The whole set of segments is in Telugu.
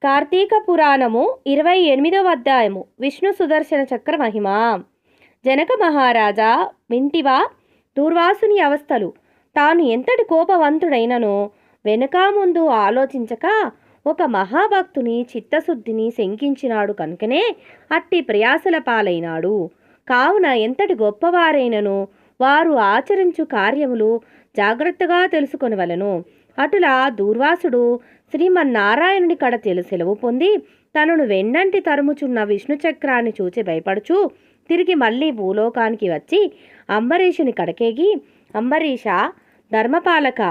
కార్తీక పురాణము 28వ అధ్యాయము విష్ణు సుదర్శన చక్ర మహిమ. జనక మహారాజా వింటివా దూర్వాసుని అవస్థలు. తాను ఎంతటి కోపవంతుడైననో వెనుక ముందు ఆలోచించక ఒక మహాభక్తుని చిత్తశుద్ధిని శంకించినాడు కనుకనే అట్టి ప్రయాసల పాలైనాడు. కావున ఎంతటి గొప్పవారైనను వారు ఆచరించు కార్యములు జాగ్రత్తగా తెలుసుకొనవలెను. అటులా దూర్వాసుడు శ్రీమన్నారాయణుని కడ సెలవు పొంది తనను వెన్నంటి తరుముచున్న విష్ణు చక్రాన్ని చూచి భయపడుచు తిరిగి మళ్ళీ భూలోకానికి వచ్చి అంబరీషుని కడకేగి, అంబరీష, ధర్మపాలక,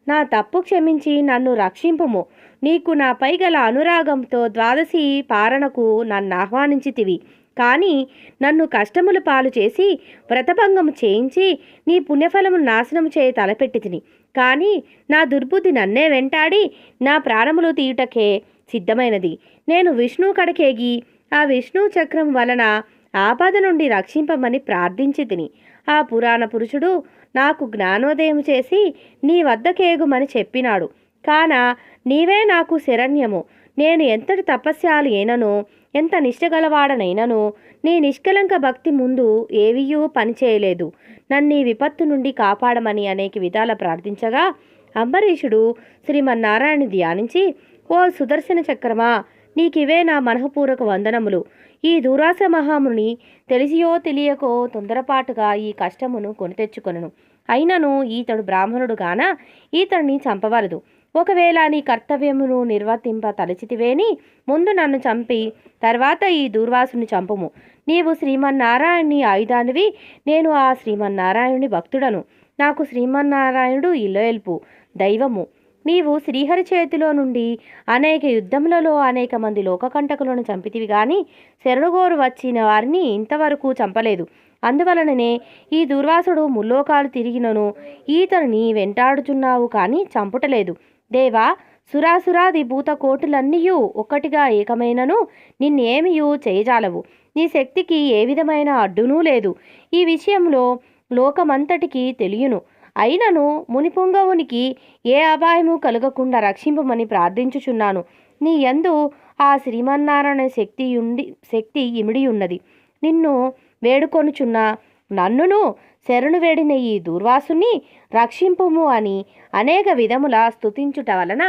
నా తప్పు క్షమించి నన్ను రక్షింపుము. నీకు నాపై గల అనురాగంతో ద్వాదశి పారణకు నన్ను ఆహ్వానించితివి. కానీ నన్ను కష్టములు పాలు చేసి వ్రతభంగము చేయించి నీ పుణ్యఫలమును నాశనం చేయ తలపెట్టి తిని. కానీ నా దుర్బుద్ధి నన్నే వెంటాడి నా ప్రాణములు తీయుటకే సిద్ధమైనది. నేను విష్ణువు కడకేగి ఆ విష్ణు చక్రం వలన ఆపద నుండి రక్షింపమని ప్రార్థించి తిని. ఆ పురాణ పురుషుడు నాకు జ్ఞానోదయం చేసి నీ వద్దకేగుమని చెప్పినాడు. కాన నీవే నాకు శరణ్యము. నేను ఎంతటి తపస్యాలు అయినను, ఎంత నిష్టగలవాడనైనను నీ నిష్కలంక భక్తి ముందు ఏవియూ పనిచేయలేదు. నన్ను విపత్తు నుండి కాపాడమని అనేక విధాల ప్రార్థించగా అంబరీషుడు శ్రీమన్నారాయణుని ధ్యానించి, ఓ సుదర్శన చక్రమా, నీకివే నా మనఃపూర్వక వందనములు. ఈ దూరాస మహాముని తెలిసియో తెలియకో తొందరపాటుగా ఈ కష్టమును కొని తెచ్చుకొనను. అయినను ఈతడు బ్రాహ్మణుడు గాన ఈతడిని చంపవలదు. ఒకవేళ నీ కర్తవ్యమును నిర్వర్తింప తలచితివేని ముందు నన్ను చంపి తర్వాత ఈ దూర్వాసుని చంపుము. నీవు శ్రీమన్నారాయణుని ఆయుధానివి, నేను ఆ శ్రీమన్నారాయణుని భక్తుడను. నాకు శ్రీమన్నారాయణుడు ఇల్లెల్పు దైవము. నీవు శ్రీహరి చేతిలో నుండి అనేక యుద్ధములలో అనేక మంది లోకకంటకులను చంపితివి గాని శరణుగోరు వచ్చిన వారిని ఇంతవరకు చంపలేదు. అందువలననే ఈ దూర్వాసుడు ముల్లోకాలు తిరిగినను ఈతని వెంటాడుచున్నావు కానీ చంపుటలేదు. దేవా, సురాసురాది భూత కోటులన్నీయూ ఒక్కటిగా ఏకమైనను నిన్నేమియూ చేయజాలవు. నీ శక్తికి ఏ విధమైన అడ్డునూ లేదు. ఈ విషయంలో లోకమంతటికి తెలియను. అయినను మునిపుంగవునికి ఏ అపాయము కలగకుండా రక్షింపమని ప్రార్థించుచున్నాను. నీ యందు ఆ శ్రీమన్నారాయణ శక్తి ఇమిడి ఉన్నది. నిన్ను వేడుకొనుచున్న నన్నును శరణు వేడిన ఈ దూర్వాసుని రక్షింపుము అని అనేక విధముల స్తుతించుట వలన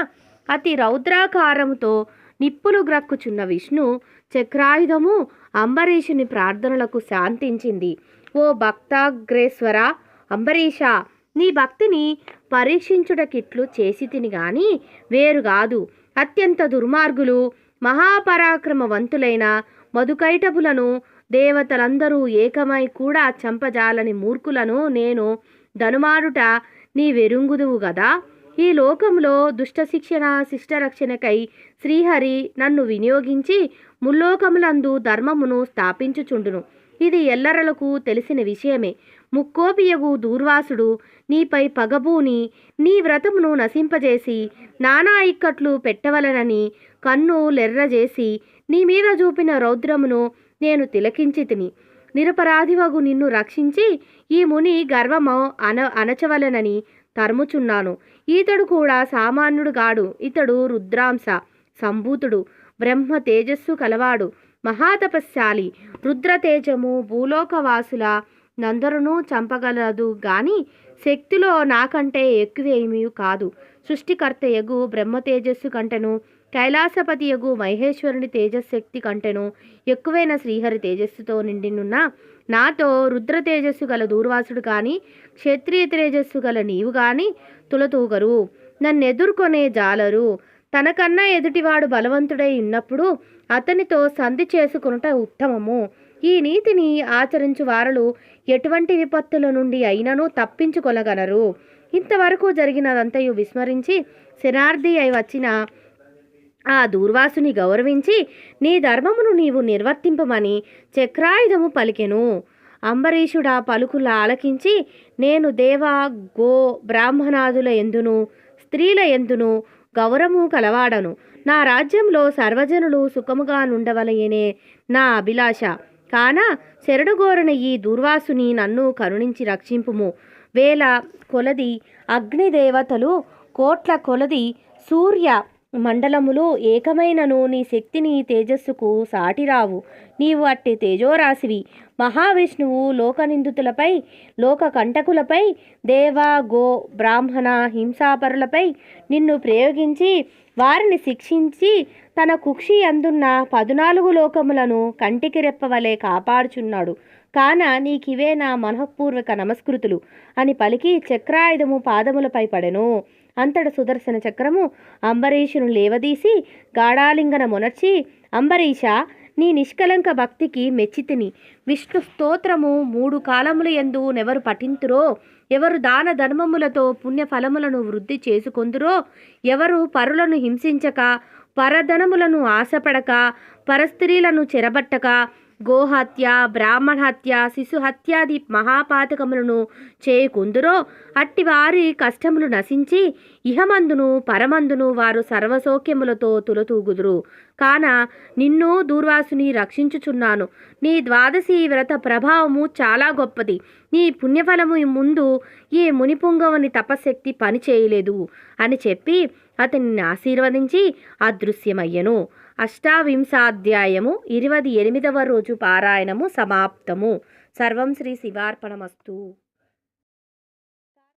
అతి రౌద్రాకారముతో నిప్పులు గ్రక్కుచున్న విష్ణు చక్రాయుధము అంబరీషుని ప్రార్థనలకు శాంతించింది. ఓ భక్తాగ్రేశ్వర అంబరీష, నీ భక్తిని పరీక్షించుటకిట్లు చేసి తిని గాని వేరుగాదు. అత్యంత దుర్మార్గులు మహాపరాక్రమవంతులైన మధుకైటపులను దేవతలందరూ ఏకమై కూడా చంపజాలని మూర్ఖులను నేను ధనుమాడుట నీ వెరుంగుదువు గదా. ఈ లోకంలో దుష్టశిక్షణ శిష్టరక్షణకై శ్రీహరి నన్ను వినియోగించి ముల్లోకములందు ధర్మమును స్థాపించుచుండును. ఇది ఎల్లరలకు తెలిసిన విషయమే. ముక్కోపియగు దూర్వాసుడు నీపై పగబూని నీ వ్రతమును నశింపజేసి నానా ఇక్కట్లు పెట్టవలనని కన్ను లెర్రజేసి నీ మీద చూపిన రౌద్రమును నేను తిలకించి తిని. నిరపరాధివగు నిన్ను రక్షించి ఈ ముని గర్వము అణచవలనని తరుముచున్నాను. ఈతడు కూడా సామాన్యుడు గాడు. ఇతడు రుద్రాంశ సంభూతుడు, బ్రహ్మ తేజస్సు కలవాడు, మహాతపస్శాలి. రుద్రతేజము భూలోకవాసుల నందరును చంపగలదు గాని శక్తిలో నాకంటే ఎక్కువేమీ కాదు. సృష్టికర్తయగు బ్రహ్మ తేజస్సు కంటెను కైలాసపతియగు మహేశ్వరుని తేజశక్తి కంటెను ఎక్కువైన శ్రీహరి తేజస్సుతో నిండినున్న నాతో రుద్ర తేజస్సు గల దూర్వాసుడు కానీ క్షత్రియ తేజస్సు గల నీవు కానీ తులతూగరు, నన్నెదుర్కొనే జాలరు. తనకన్నా ఎదుటివాడు బలవంతుడై ఉన్నప్పుడు అతనితో సంధి చేసుకునుట ఉత్తమము. ఈ నీతిని ఆచరించు వారలు ఎటువంటి విపత్తుల నుండి అయినను తప్పించుకొనగలరు. ఇంతవరకు జరిగినదంతయు విస్మరించి శరణార్థి అయి వచ్చిన ఆ దూర్వాసుని గౌరవించి నీ ధర్మమును నీవు నిర్వర్తింపమని చక్రాయుధము పలికెను. అంబరీషుడా పలుకుల ఆలకించి, నేను దేవ గో బ్రాహ్మణాదుల ఎందును స్త్రీల ఎందును గౌరవము కలవాడను. నా రాజ్యంలో సర్వజనులు సుఖముగా నుండవలయనే నా అభిలాష. కాన శరణుగోరణ ఈ దూర్వాసుని నన్ను కరుణించి రక్షింపుము. వేల కొలది అగ్నిదేవతలు, కోట్ల కొలది సూర్య మండలములు ఏకమైనను నీ శక్తిని తేజస్సుకు సాటిరావు. నీవు అట్టి తేజోరాశివి. మహావిష్ణువు లోకనిందితులపై, లోక కంటకులపై, దేవ, గో, బ్రాహ్మణ హింసాపరులపై నిన్ను ప్రయోగించి వారిని శిక్షించి తన కుక్షి అందున్న 14 లోకములను కంటికి రెప్పవలే కాపాడుచున్నాడు. కాన నీకివే నా మనఃపూర్వక నమస్కృతులు అని పలికి చక్రాయుధము పాదములపై పడెను. అంతట సుదర్శన చక్రము అంబరీషును లేవదీసి గాఢాలింగన మొనర్చి, అంబరీష, నీ నిష్కలంక భక్తికి మెచ్చితిని. విష్ణు స్తోత్రము 3 కాలముల యందు నెవరు పఠింతురో, ఎవరు దాన ధర్మములతో పుణ్యఫలములను వృద్ధి చేసుకొందురో, ఎవరు పరులను హింసించక, పరధనములను ఆశపడక, పరస్త్రీలను చెరబట్టక, గోహత్య, బ్రాహ్మణహత్య, శిశుహత్యాది మహాపాతకములను చేయకుందురో, అట్టి వారి కష్టములు నశించి ఇహమందును పరమందును వారు సర్వసౌఖ్యములతో తులతూగుదురు. కాన నిన్ను దూర్వాసుని రక్షించుచున్నాను. నీ ద్వాదశి వ్రత ప్రభావము చాలా గొప్పది. నీ పుణ్యఫలము ముందు ఈ మునిపుంగవుని తపశక్తి పని చేయలేదు అని చెప్పి అతనిని ఆశీర్వదించి అదృశ్యమయ్యను. అష్టావింశాధ్యాయము 28వ రోజు పారాయణము సమాప్తము. సర్వం శ్రీ శివార్పణమస్తు.